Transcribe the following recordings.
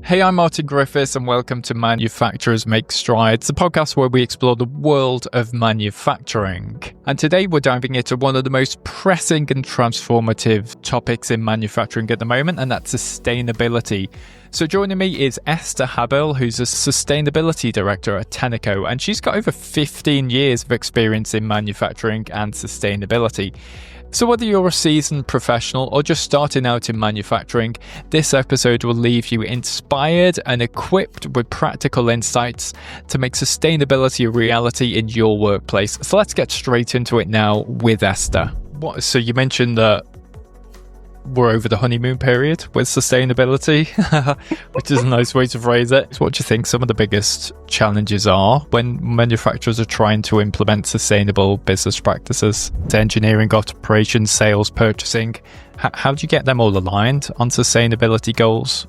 Hey, I'm Martin Griffiths and welcome to Manufacturers Make Strides, the podcast where we explore the world of manufacturing. And today we're diving into one of the most pressing and transformative topics in manufacturing at the moment, and that's sustainability. So joining me is Eszter Haberl, who's a sustainability director at Tenneco, and she's got over 15 years of experience in manufacturing and sustainability. So whether you're a seasoned professional or just starting out in manufacturing, this episode will leave you inspired and equipped with practical insights to make sustainability a reality in your workplace. So let's get straight into it now with Eszter. So you mentioned that we're over the honeymoon period with sustainability, which is a nice way to phrase it. So what do you think some of the biggest challenges are when manufacturers are trying to implement sustainable business practices? To engineering, operations, sales, purchasing. How do you get them all aligned on sustainability goals?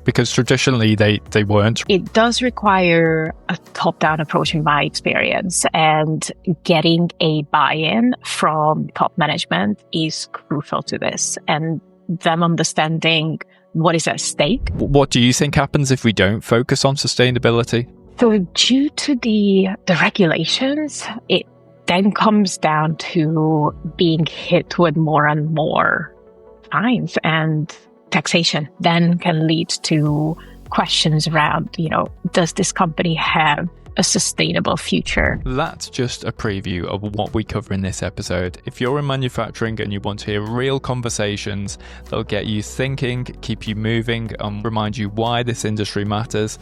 Because traditionally they weren't. It does require a top-down approach in my experience, and getting a buy-in from top management is crucial to this, and them understanding what is at stake. What do you think happens if we don't focus on sustainability? So due to the regulations, it then comes down to being hit with more and more fines, and taxation then can lead to questions around, does this company have a sustainable future? That's just a preview of what we cover in this episode. If you're in manufacturing and you want to hear real conversations that'll get you thinking, keep you moving, and remind you why this industry matters,